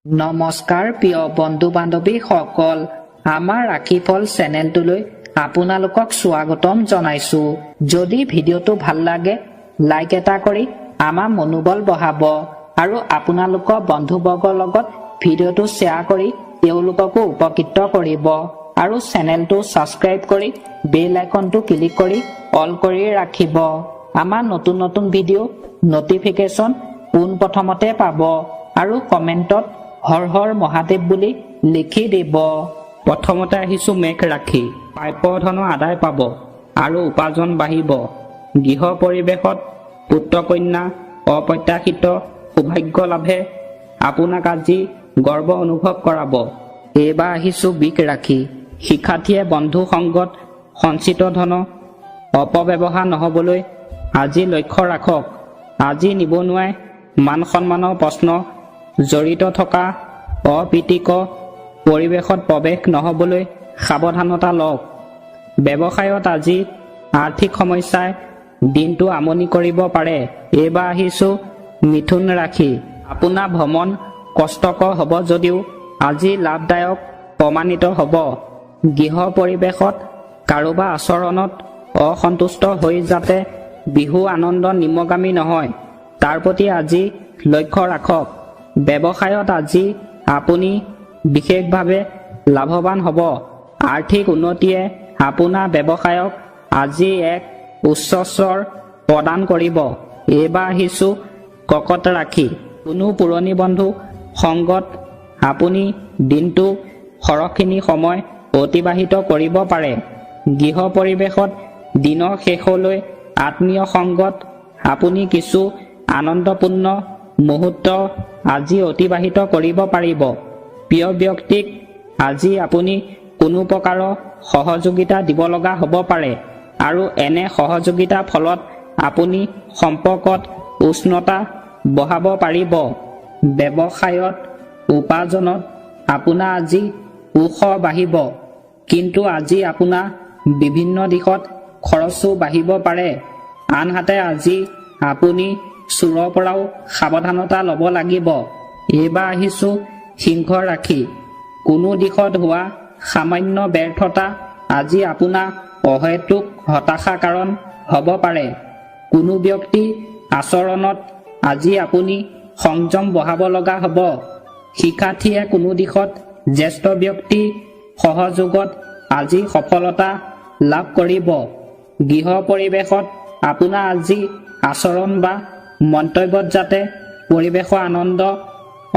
নমস্কাৰ প্ৰিয় বন্ধু বান্ধৱীসকল, আমাৰ ৰাশিফল চেনেলটোলৈ আপোনালোকক স্বাগতম জনাইছো। যদি ভিডিঅ'টো ভাল লাগে লাইক এটা কৰি আমাৰ মনোবল বঢ়াব আৰু আপোনালোকৰ বন্ধুবৰ্গৰ লগত ভিডিঅ'টো শ্বেয়াৰ কৰি তেওঁলোককো উপকৃত কৰিব আৰু চেনেলটো ছাবস্ক্ৰাইব কৰি বেল আইকনটো ক্লিক কৰি অল কৰি ৰাখিব। আমাৰ নতুন নতুন ভিডিঅ' নটিফিকেশ্যন পোনপ্ৰথমতে পাব আৰু কমেণ্টত হৰ হৰ মহাদেৱ বুলি লিখি দিব। প্ৰথমতে আহিছো মেঘ ৰাশি। প্ৰাপ্য ধনৰ আদায় পাব আৰু উপাৰ্জন বাঢ়িব। গৃহ পৰিৱেশত পুত্ৰ কন্যা অপ্ৰত্যাশিত সৌভাগ্য লাভে আপোনাক আজি গৰ্ব অনুভৱ কৰাব। এইবাৰ আহিছো বৃষ ৰাশি। শিক্ষাৰ্থীয়ে বন্ধু সংগত সঞ্চিত ধন অপব্যৱহাৰ নহবলৈ আজি লক্ষ্য ৰাখক। আজি নিবনুৱাই মান সন্মানৰ প্ৰশ্ন জড়িত থকা অপ্ৰীতিকৰ পৰিৱেশত প্ৰৱেশ নহবলৈ সাৱধানতা লওক। ব্যৱসায়ত আজি আৰ্থিক সমস্যাই দিনটো আমনি কৰিব পাৰে। এইবাৰ আহিছো মিথুন ৰাশি। আপোনাৰ ভ্ৰমণ কষ্টকৰ হ'ব যদিও আজি লাভদায়ক প্ৰমাণিত হ'ব। গৃহ পৰিৱেশত কাৰোবাৰ আচৰণত অসন্তুষ্ট হৈ যাতে বিহু আনন্দ নিমগামী নহয় তাৰ প্ৰতি আজি লক্ষ্য ৰাখক। ব্যৱসায়ত আজি আপুনি বিশেষভাৱে লাভৱান হ'ব। আৰ্থিক উন্নতিয়ে আপোনাৰ ব্যৱসায়ক আজি এক উচ্চ স্তৰ প্ৰদান কৰিব। এইবাৰ আহিছো কৰ্কট ৰাশি। কোনো পুৰণি বন্ধু সংগত আপুনি দিনটো সৰহখিনি সময় অতিবাহিত কৰিব পাৰে। গৃহ পৰিৱেশত দিনৰ শেষলৈ আত্মীয় সংগত আপুনি কিছু আনন্দপূৰ্ণ মুহূৰ্ত আজি অতিবাহিত কৰিব পাৰিব। প্ৰিয় ব্যক্তিক আজি আপুনি কোনো প্ৰকাৰৰ সহযোগিতা দিব লগা হ'ব পাৰে আৰু এনে সহযোগিতাৰ ফলত আপুনি সম্পৰ্কত উষ্ণতা বঢ়াব পাৰিব। ব্যৱসায়ত উপাৰ্জনত আপোনাৰ আজি উৎস বাঢ়িব, কিন্তু আজি আপোনাৰ বিভিন্ন দিশত খৰচো বাঢ়িব পাৰে। আনহাতে আজি আপুনি চোৰৰ পৰাও সাৱধানতা ল'ব লাগিব। এইবাৰ আহিছো সিংহ ৰাশি। কোনো দিশত হোৱা সামান্য ব্যৰ্থতা আজি আপোনাৰ অহেতুক হতাশাৰ কাৰণ হ'ব পাৰে। কোনো ব্যক্তি আচৰণত আজি আপুনি সংযম বঢ়াব লগা হ'ব। শিক্ষাৰ্থীয়ে কোনো দিশত জ্যেষ্ঠ ব্যক্তি সহযোগত আজি সফলতা লাভ কৰিব। গৃহ পৰিৱেশত আপোনাৰ আজি আচৰণ বা মন্তব্যত যাতে পৰিৱেশৰ আনন্দ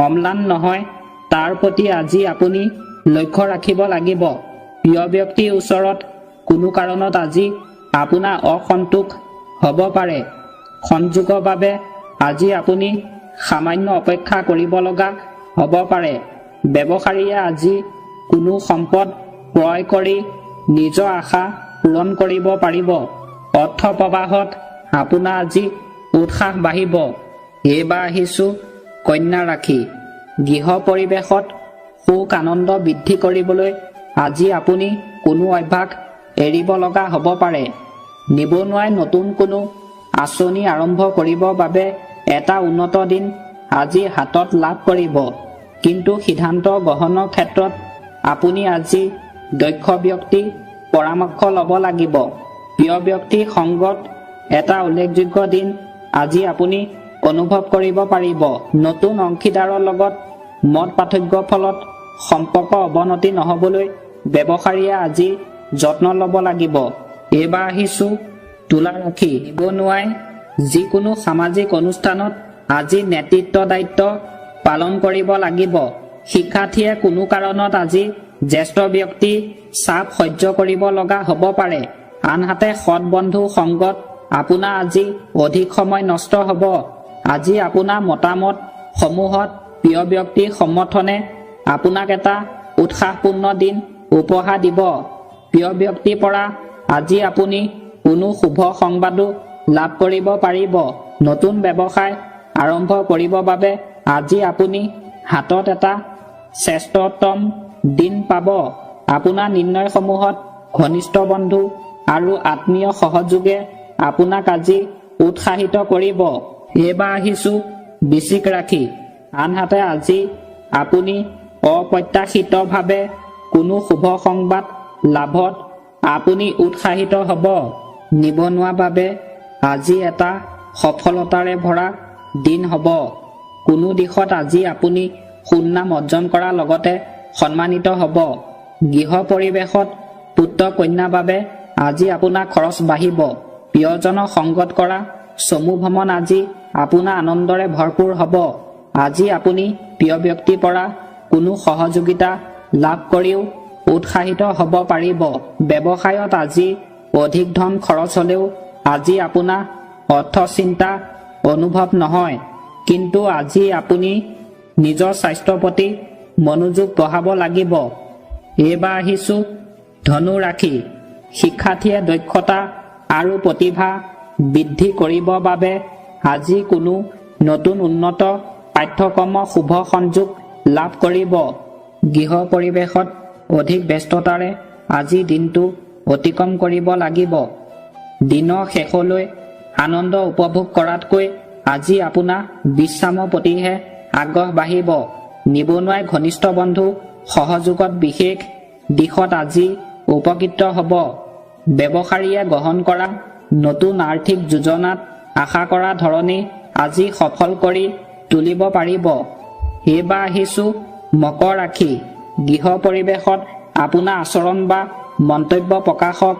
অম্লান নহয় তাৰ প্ৰতি আজি আপুনি লক্ষ্য ৰাখিব লাগিব। প্ৰিয় ব্যক্তিৰ ওচৰত কোনো কাৰণত আজি আপোনাৰ অসন্তোষ হ'ব পাৰে। সংযোগৰ বাবে আজি আপুনি সামান্য অপেক্ষা কৰিব লগা হ'ব পাৰে। ব্যৱসায়ীয়ে আজি কোনো সম্পদ ক্ৰয় কৰি নিজৰ আশা পূৰণ কৰিব পাৰিব। অৰ্থ প্ৰবাহত আপোনাৰ আজি উৎসাহ বাঢ়িব। এইবাৰ আহিছো কন্যা ৰাশি। গৃহ পৰিৱেশত সুখ আনন্দ বৃদ্ধি কৰিবলৈ আজি আপুনি কোনো অভ্যাস এৰিব লগা হ'ব পাৰে। নিবনুৱাই নতুন কোনো আঁচনি আৰম্ভ কৰিবৰ বাবে এটা উন্নত দিন আজি হাতত লাভ কৰিব, কিন্তু সিদ্ধান্ত গ্ৰহণৰ ক্ষেত্ৰত আপুনি আজি দক্ষ ব্যক্তি পৰামৰ্শ ল'ব লাগিব। প্ৰিয় ব্যক্তি সংগত এটা উল্লেখযোগ্য দিন আজি আপুনি অনুভৱ কৰিব পাৰিব। নতুন অংশীদাৰৰ লগত মত পাৰ্থক্যৰ ফলত সম্পৰ্ক অৱনতি নহ'বলৈ ব্যৱসায়ীয়ে আজি যত্ন ল'ব লাগিব। এইবাৰ আহিছো তুলা ৰাশি। নিবনুৱাই যিকোনো সামাজিক অনুষ্ঠানত আজি নেতৃত্ব দায়িত্ব পালন কৰিব লাগিব। শিক্ষাৰ্থীয়ে কোনো কাৰণত আজি জ্যেষ্ঠ ব্যক্তি চাপ সহ্য কৰিব লগা হ'ব পাৰে। আনহাতে সৎ বন্ধু সংগত আপোনাৰ আজি অধিক সময় নষ্ট হ'ব। আজি আপোনাৰ মতামত সমূহত প্ৰিয় ব্যক্তিৰ সমৰ্থনে আপোনাক এটা উৎসাহপূৰ্ণ দিন উপহাৰ দিব। প্ৰিয় ব্যক্তিৰ পৰা আজি আপুনি কোনো শুভ সংবাদো লাভ কৰিব পাৰিব। নতুন ব্যৱসায় আৰম্ভ কৰিবৰ বাবে আজি আপুনি হাতত এটা শ্ৰেষ্ঠতম দিন পাব। আপোনাৰ নিৰ্ণয়সমূহত ঘনিষ্ঠ বন্ধু আৰু আত্মীয় সহযোগে আপোনাক আজি উৎসাহিত কৰিব। এইবাৰ আহিছো বৃশ্চিক ৰাশি। আনহাতে আজি আপুনি অপ্ৰত্যাশিতভাৱে কোনো শুভ সংবাদ লাভত আপুনি উৎসাহিত হ'ব। নিবনুৱা বাবে আজি এটা সফলতাৰে ভৰা দিন হ'ব। কোনো দিশত আজি আপুনি সুনাম অৰ্জন কৰাৰ লগতে সন্মানিত হ'ব। গৃহ পৰিৱেশত পুত্ৰ কন্যাৰ বাবে আজি আপোনাৰ খৰচ বাঢ়িব। প্ৰিয়জনক সংগত কৰা চমু ভ্ৰমণ আজি আপোনাৰ আনন্দৰে ভৰপূৰ হ'ব। আজি আপুনি প্ৰিয় ব্যক্তিৰ পৰা কোনো সহযোগিতা লাভ কৰিও উৎসাহিত হ'ব পাৰিব। ব্যৱসায়ত আজি অধিক ধন খৰচ হ'লেও আজি আপোনাৰ অৰ্থ চিন্তা অনুভৱ নহয়। কিন্তু আজি আপুনি নিজৰ স্বাস্থ্যৰ প্ৰতি মনোযোগ বঢ়াব লাগিব। এইবাৰ আহিছোঁ ধনু ৰাশি। শিক্ষাৰ্থীয়ে দক্ষতা আৰু প্ৰতিভা বৃদ্ধি কৰিবৰ বাবে আজি কোনো নতুন উন্নত পাঠ্যক্ৰমৰ শুভ সংযোগ লাভ কৰিব। গৃহ পৰিৱেশত অধিক ব্যস্ততাৰে আজি দিনটো অতিক্ৰম কৰিব লাগিব। দিনৰ শেষলৈ আনন্দ উপভোগ কৰাতকৈ আজি আপোনাৰ বিশ্ৰামৰ প্ৰতিহে আগ্ৰহ বাঢ়িব। নিবনুৱাই ঘনিষ্ঠ বন্ধু সহযোগত বিশেষ দিশত আজি উপকৃত হ'ব। ব্যৱসায়ীয়ে গ্ৰহণ কৰা নতুন আৰ্থিক যোজনাত আশা কৰা ধৰণে আজি সফল কৰি তুলিব পাৰিব। এইবাৰ আহিছোঁ মকৰ ৰাশি। গৃহ পৰিৱেশত আপোনাৰ আচৰণ বা মন্তব্য প্ৰকাশক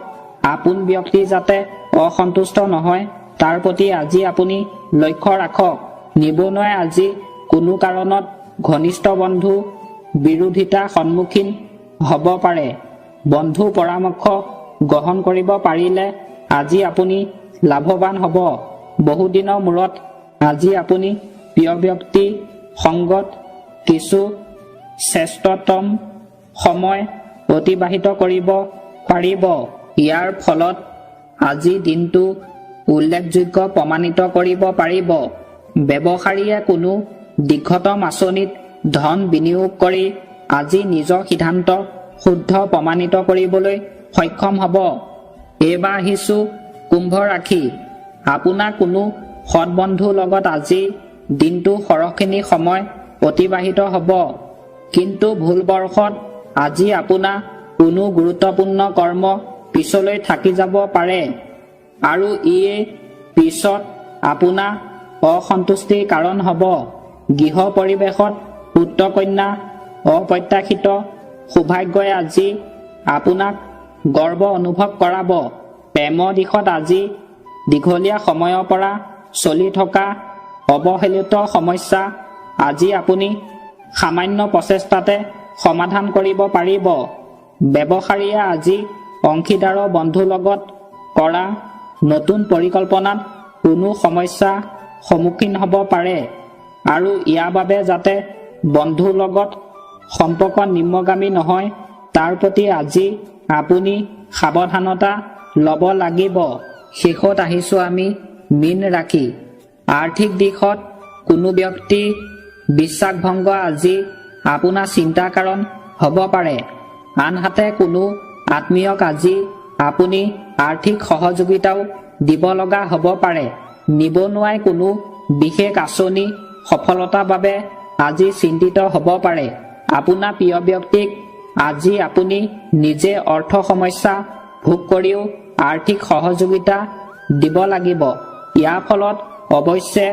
আপোন ব্যক্তি যাতে অসন্তুষ্ট নহয় তাৰ প্ৰতি আজি আপুনি লক্ষ্য ৰাখক। নিবনুৱাই আজি কোনো কাৰণত ঘনিষ্ঠ বন্ধু বিৰোধিতাৰ সন্মুখীন হ'ব পাৰে। বন্ধু পৰামৰ্শ গ্ৰহণ কৰিব পাৰিলে আজি আপুনি লাভৱান হ'ব। বহুদিনৰ মূৰত আজি আপুনি প্ৰিয় ব্যক্তি সংগত কিছু শ্ৰেষ্ঠতম সময় অতিবাহিত কৰিব পাৰিব। ইয়াৰ ফলত আজি দিনটো উল্লেখযোগ্য প্ৰমাণিত কৰিব পাৰিব। ব্যৱসায়ীয়ে কোনো দীৰ্ঘতম আঁচনিত ধন বিনিয়োগ কৰি আজি নিজৰ সিদ্ধান্ত শুদ্ধ প্ৰমাণিত কৰিবলৈ সক্ষম হ'ব। এইবাৰ আহিছোঁ কুম্ভ ৰাশি। আপোনাৰ কোনো সৎ বন্ধুৰ লগত আজি দিনটো সৰহখিনি সময় অতিবাহিত হ'ব। কিন্তু ভুল বৰ্ষত আজি আপোনাৰ কোনো গুৰুত্বপূৰ্ণ কৰ্ম পিছলৈ থাকি যাব পাৰে আৰু ইয়ে পিছত আপোনাৰ অসন্তুষ্টিৰ কাৰণ হ'ব। গৃহ পৰিৱেশত পুত্ৰ কন্যা অপ্ৰত্যাশিত সৌভাগ্যই আজি আপোনাক গৰ্ব অনুভৱ কৰাব। প্ৰেমৰ দিশত আজি দীঘলীয়া সময়ৰ পৰা চলি থকা অৱহেলিত সমস্যা আজি আপুনি সামান্য প্ৰচেষ্টাতে সমাধান কৰিব পাৰিব। ব্যৱসায়ীয়ে আজি অংশীদাৰৰ বন্ধুৰ লগত কৰা নতুন পৰিকল্পনাত কোনো সমস্যাৰ সন্মুখীন হ'ব পাৰে আৰু ইয়াৰ বাবে যাতে বন্ধুৰ লগত সম্পৰ্ক নিম্নগামী নহয় তাৰ প্ৰতি আজি আপুনি সাৱধানতা ল'ব লাগিব। শেষত আহিছোঁ আমি মীন ৰাশি। আৰ্থিক দিশত কোনো ব্যক্তি বিশ্বাসভংগ আজি আপোনাৰ চিন্তাৰ কাৰণ হ'ব পাৰে। আনহাতে কোনো আত্মীয়ক আজি আপুনি আৰ্থিক সহযোগিতাও দিব লগা হ'ব পাৰে। নিবনুৱাই কোনো বিশেষ আঁচনি সফলতাৰ বাবে আজি চিন্তিত হ'ব পাৰে। আপোনাৰ প্ৰিয় ব্যক্তিক আজি আপুনি নিজে অৰ্থ সমস্যা ভোগ কৰিও আৰ্থিক সহযোগিতা দিব লাগিব। ইয়াৰ ফলত অৱশ্যে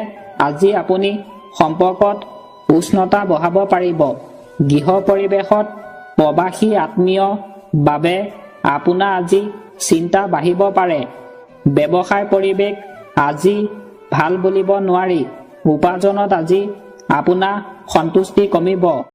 আজি আপুনি সম্পৰ্কত উষ্ণতা বঢ়াব পাৰিব। গৃহ পৰিৱেশত প্ৰবাসী আত্মীয় বাবে আপোনাৰ আজি চিন্তা বাঢ়িব পাৰে। ব্যৱসায় পৰিৱেশ আজি ভাল বুলিব নোৱাৰি। উপাৰ্জনত আজি আপোনাৰ সন্তুষ্টি কমিব।